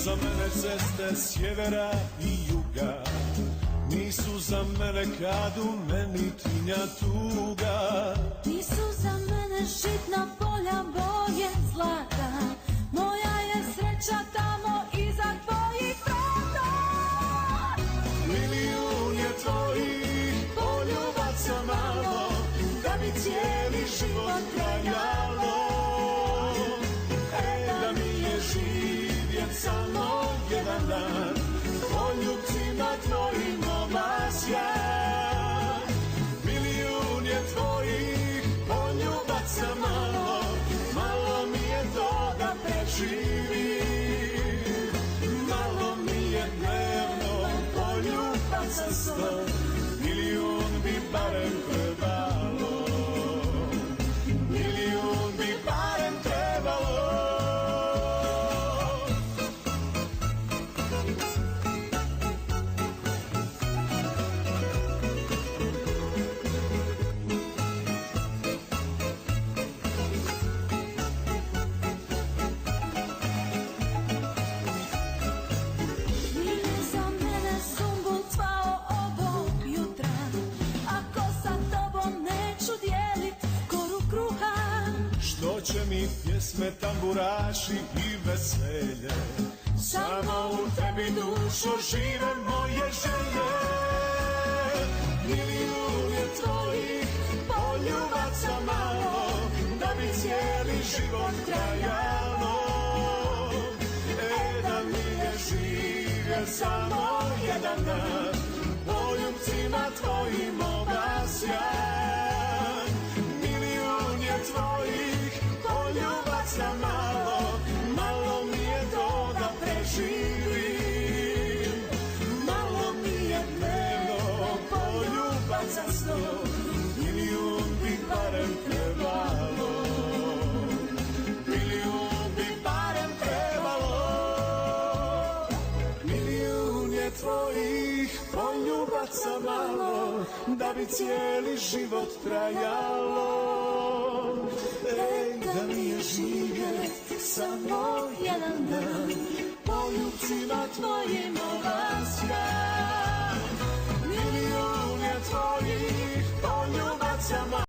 za mene ceste sjevera i juga, nisu za mene kad u meni tinja tuga. Nisu za mene žitna polja boje zlata, moja je sreća tamo iza tvojih vrata. Milijun je tvojih poljubaca malo, da bi cijeli život trajalo. Da mi je živjet samo jedan dan, poljubcima tvojim obasja. Milijun je tvojih poljubaca malo, malo mi je to da preživim. Malo mi je dnevno poljubaca 100, milijun bi barem trebalo. Milijun bi barem trebalo. Što će mi pjesme, tamburaši i veselje, samo u tebi dušo žive moje želje. Milijun je tvojih poljubaca malo, da bi cijeli život trajalo. Da mi je živjet samo jedan dan, poljubcima tvojim obasjan. Milijun je tvojih poljubaca malo, malo mi je to da preživim. Malo mi je dnevno poljubaca 100, milijun bi barem trebalo. Milijun bi barem trebalo. Milijun je tvojih poljubaca malo, da bi cijeli život trajalo. Da mi je živjet samo jedan dan, poljubcima tvojim